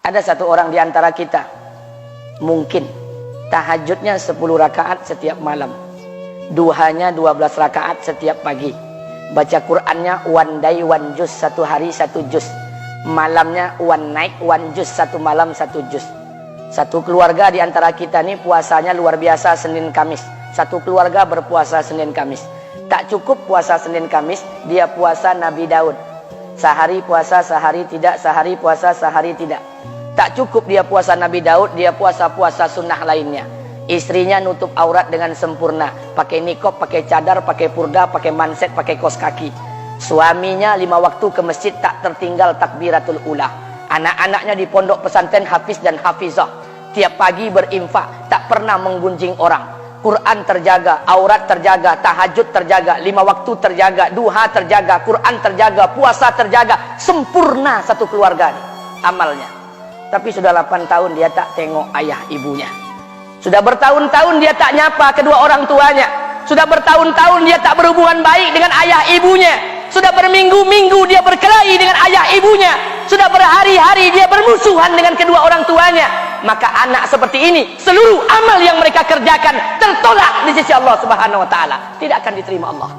Ada satu orang di antara kita mungkin tahajudnya 10 rakaat setiap malam, duhanya 12 rakaat setiap pagi, baca Qur'annya one day one juz, satu hari satu juz, malamnya one night one juz, satu malam satu juz. Satu keluarga di antara kita ini puasanya luar biasa Senin Kamis. Satu keluarga berpuasa Senin Kamis. Tak cukup puasa Senin Kamis, dia puasa Nabi Daud. Sehari puasa, sehari tidak, sehari puasa, sehari tidak. Tak cukup dia puasa Nabi Daud, dia puasa-puasa sunnah lainnya. Istrinya nutup aurat dengan sempurna, pakai nikob, pakai cadar, pakai purda, pakai manset, pakai kos kaki. Suaminya 5 waktu ke masjid tak tertinggal takbiratul ula. Anak-anaknya di pondok pesantren hafiz dan hafizah. Tiap pagi berinfak, tak pernah menggunjing orang. Quran terjaga, aurat terjaga, tahajud terjaga, 5 waktu terjaga, duha terjaga, Quran terjaga, puasa terjaga. Sempurna satu keluarga nih, amalnya. Tapi sudah 8 tahun dia tak tengok ayah ibunya. Sudah bertahun-tahun dia tak nyapa kedua orang tuanya. Sudah bertahun-tahun dia tak berhubungan baik dengan ayah ibunya. Sudah berminggu-minggu dia berkelahi dengan ayah ibunya. Sudah berhari-hari dia bermusuhan dengan kedua orang tuanya. Maka anak seperti ini, seluruh amal yang mereka kerjakan tertolak di sisi Allah Subhanahu wa taala, tidak akan diterima Allah.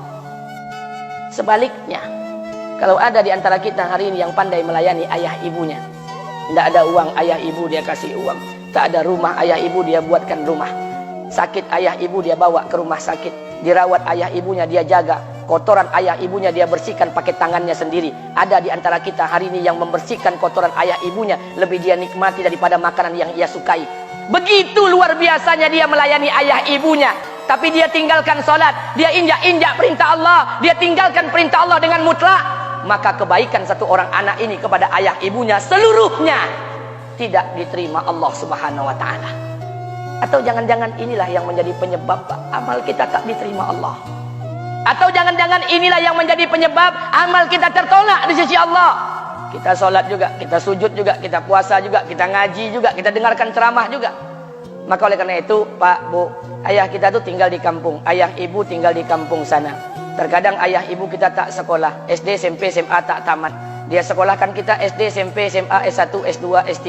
Sebaliknya, kalau ada di antara kita hari ini yang pandai melayani ayah ibunya, tidak ada uang ayah ibu dia kasih uang, tak ada rumah ayah ibu dia buatkan rumah, sakit ayah ibu dia bawa ke rumah sakit, dirawat ayah ibunya dia jaga, kotoran ayah ibunya dia bersihkan pakai tangannya sendiri. Ada di antara kita hari ini yang membersihkan kotoran ayah ibunya lebih dia nikmati daripada makanan yang ia sukai. Begitu luar biasanya dia melayani ayah ibunya. Tapi dia tinggalkan sholat, dia injak-injak perintah Allah, dia tinggalkan perintah Allah dengan mutlak. Maka kebaikan satu orang anak ini kepada ayah ibunya seluruhnya tidak diterima Allah Subhanahu wa taala. Atau jangan-jangan inilah yang menjadi penyebab amal kita tak diterima Allah. Atau jangan-jangan inilah yang menjadi penyebab amal kita tertolak di sisi Allah. Kita sholat juga, kita sujud juga, kita puasa juga, kita ngaji juga, kita dengarkan ceramah juga. Maka oleh karena itu, Pak, Bu, ayah kita tuh tinggal di kampung, ayah ibu tinggal di kampung sana. Terkadang ayah ibu kita tak sekolah, SD, SMP, SMA tak tamat. Dia sekolahkan kita SD, SMP, SMA, S1, S2, S3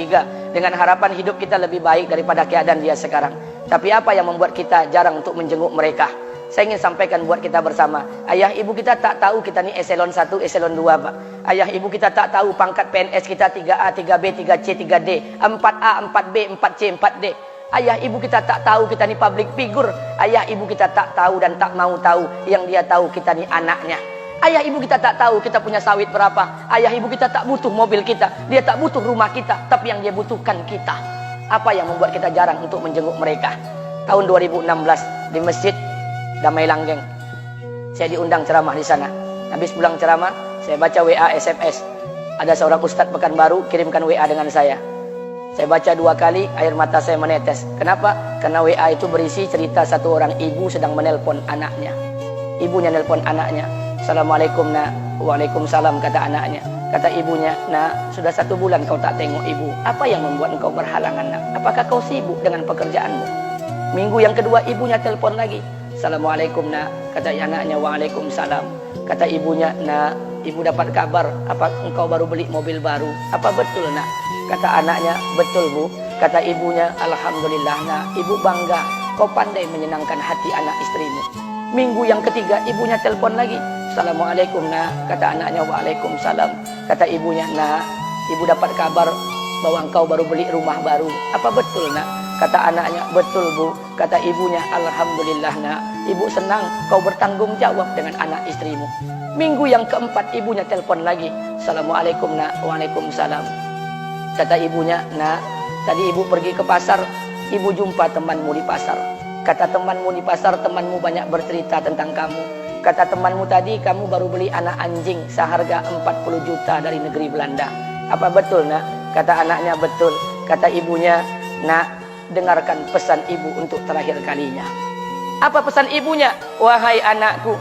dengan harapan hidup kita lebih baik daripada keadaan dia sekarang. Tapi apa yang membuat kita jarang untuk menjenguk mereka? Saya ingin sampaikan buat kita bersama. Ayah ibu kita tak tahu kita ni eselon 1, eselon 2, Pak. Ayah ibu kita tak tahu pangkat PNS kita 3A, 3B, 3C, 3D, 4A, 4B, 4C, 4D. Ayah ibu kita tak tahu kita ni public figure. Ayah ibu kita tak tahu dan tak mau tahu. Yang dia tahu kita ni anaknya. Ayah ibu kita tak tahu kita punya sawit berapa. Ayah ibu kita tak butuh mobil kita. Dia tak butuh rumah kita. Tapi yang dia butuhkan kita. Apa yang membuat kita jarang untuk menjenguk mereka? Tahun 2016 di Masjid Damai Langgeng, saya diundang ceramah di sana. Habis pulang ceramah, saya baca WA SMS. Ada seorang ustadz Pekanbaru kirimkan WA dengan saya. Saya baca 2 kali, air mata saya menetes. Kenapa? Karena WA itu berisi cerita satu orang ibu sedang menelpon anaknya. Ibunya nelpon anaknya. Assalamualaikum nak. Waalaikumsalam, kata anaknya. Kata ibunya, nak, sudah 1 bulan kau tak tengok ibu. Apa yang membuat engkau berhalangan, nak? Apakah kau sibuk dengan pekerjaanmu? Minggu yang kedua ibunya telepon lagi. Assalamualaikum nak, kata anaknya. Waalaikumsalam. Kata ibunya, nak, ibu dapat kabar apa engkau baru beli mobil baru. Apa betul nak? Kata anaknya, betul bu. Kata ibunya, alhamdulillah nak, ibu bangga kau pandai menyenangkan hati anak istrimu. Minggu yang ketiga ibunya telepon lagi. Assalamualaikum nak, kata anaknya. Waalaikumsalam. Kata ibunya, nak, ibu dapat kabar bahwa engkau baru beli rumah baru. Apa betul nak? Kata anaknya, betul bu. Kata ibunya, alhamdulillah nak, ibu senang kau bertanggung jawab dengan anak istrimu. Minggu yang keempat ibunya telepon lagi. Assalamualaikum nak. Waalaikumsalam. Kata ibunya, nak, tadi ibu pergi ke pasar, ibu jumpa temanmu di pasar. Kata temanmu di pasar, temanmu banyak bercerita tentang kamu. Kata temanmu tadi, kamu baru beli anak anjing seharga 40 juta dari negeri Belanda. Apa betul nak? Kata anaknya, betul. Kata ibunya, nak, dengarkan pesan ibu untuk terakhir kalinya. Apa pesan ibunya? Wahai anakku,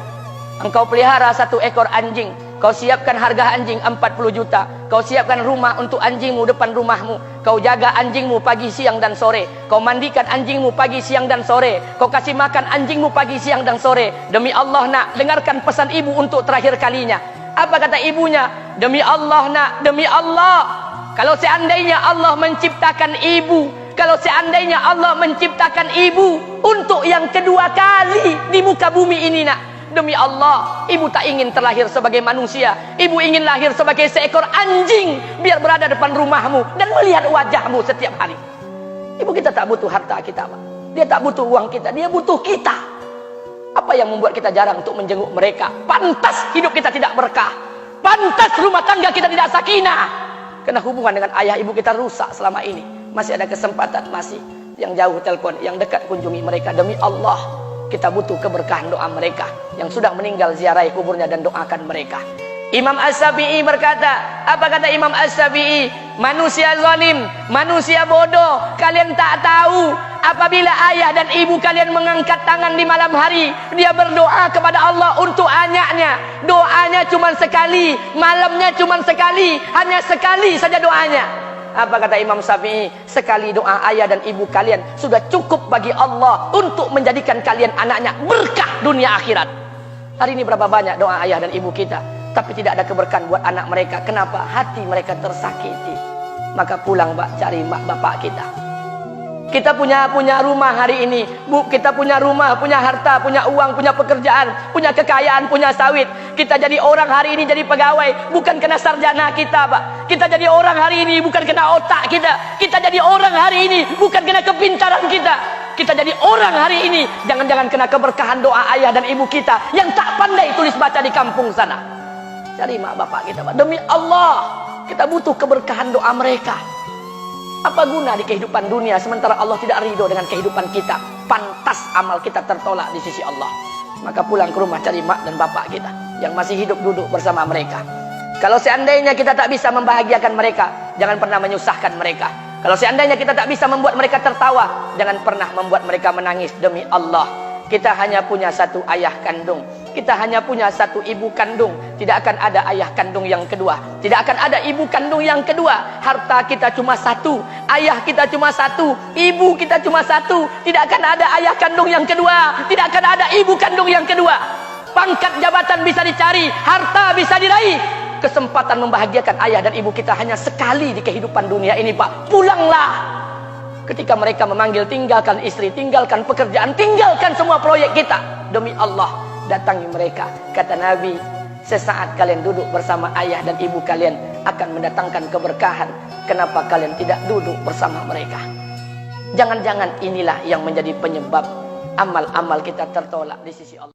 engkau pelihara 1 ekor anjing. Kau siapkan harga anjing 40 juta. Kau siapkan rumah untuk anjingmu depan rumahmu. Kau jaga anjingmu pagi, siang, dan sore. Kau mandikan anjingmu pagi, siang, dan sore. Kau kasih makan anjingmu pagi, siang, dan sore. Demi Allah nak, dengarkan pesan ibu untuk terakhir kalinya. Apa kata ibunya? Demi Allah nak, demi Allah, Kalau seandainya Allah menciptakan ibu, kalau seandainya Allah menciptakan ibu untuk yang kedua kali di muka bumi ini, nak, demi Allah, ibu tak ingin terlahir sebagai manusia. Ibu ingin lahir sebagai seekor anjing, biar berada depan rumahmu dan melihat wajahmu setiap hari. Ibu kita tak butuh harta kita, Pak. Dia tak butuh uang kita, dia butuh kita. Apa yang membuat kita jarang untuk menjenguk mereka? Pantas hidup kita tidak berkah, pantas rumah tangga kita tidak sakinah, karena hubungan dengan ayah ibu kita rusak selama ini. Masih ada kesempatan, masih yang jauh telepon, yang dekat kunjungi mereka. Demi Allah, kita butuh keberkahan doa mereka. Yang sudah meninggal, ziarahi kuburnya dan doakan mereka. Imam As-Syafi'i berkata, apa kata Imam As-Syafi'i? Manusia zalim, manusia bodoh, kalian tak tahu apabila ayah dan ibu kalian mengangkat tangan di malam hari, dia berdoa kepada Allah untuk anaknya. Doanya cuma sekali, malamnya cuma sekali, hanya sekali saja doanya. Apa kata Imam Syafi'i? Sekali doa ayah dan ibu kalian sudah cukup bagi Allah untuk menjadikan kalian anaknya berkah dunia akhirat. Hari ini berapa banyak doa ayah dan ibu kita, tapi tidak ada keberkahan buat anak mereka. Kenapa? Hati mereka tersakiti. Maka pulang, Pak, cari mak bapak kita. Kita punya rumah hari ini, Bu. Kita punya rumah, punya harta, punya uang, punya pekerjaan, punya kekayaan, punya sawit. Kita jadi orang hari ini jadi pegawai bukan kena sarjana kita, Pak. Kita jadi orang hari ini bukan kena otak kita. Kita jadi orang hari ini bukan kena kepintaran kita. Kita jadi orang hari ini jangan-jangan kena keberkahan doa ayah dan ibu kita yang tak pandai tulis baca di kampung sana. Cari mak bapak kita, Pak. Demi Allah, kita butuh keberkahan doa mereka. Apa guna di kehidupan dunia sementara Allah tidak ridho dengan kehidupan kita? Pantas amal kita tertolak di sisi Allah. Maka pulang ke rumah, cari mak dan bapak kita yang masih hidup, duduk bersama mereka. Kalau seandainya kita tak bisa membahagiakan mereka, jangan pernah menyusahkan mereka. Kalau seandainya kita tak bisa membuat mereka tertawa, jangan pernah membuat mereka menangis. Demi Allah, kita hanya punya satu ayah kandung, kita hanya punya satu ibu kandung. Tidak akan ada ayah kandung yang kedua, tidak akan ada ibu kandung yang kedua. Harta kita cuma satu, ayah kita cuma satu, ibu kita cuma satu. Tidak akan ada ayah kandung yang kedua, tidak akan ada ibu kandung yang kedua. Pangkat jabatan bisa dicari, harta bisa diraih, kesempatan membahagiakan ayah dan ibu kita hanya sekali di kehidupan dunia ini, Pak. Pulanglah. Ketika mereka memanggil, tinggalkan istri, tinggalkan pekerjaan, tinggalkan semua proyek kita. Demi Allah, datangi mereka. Kata Nabi, sesaat kalian duduk bersama ayah dan ibu kalian akan mendatangkan keberkahan. Kenapa kalian tidak duduk bersama mereka? Jangan-jangan inilah yang menjadi penyebab amal-amal kita tertolak di sisi Allah.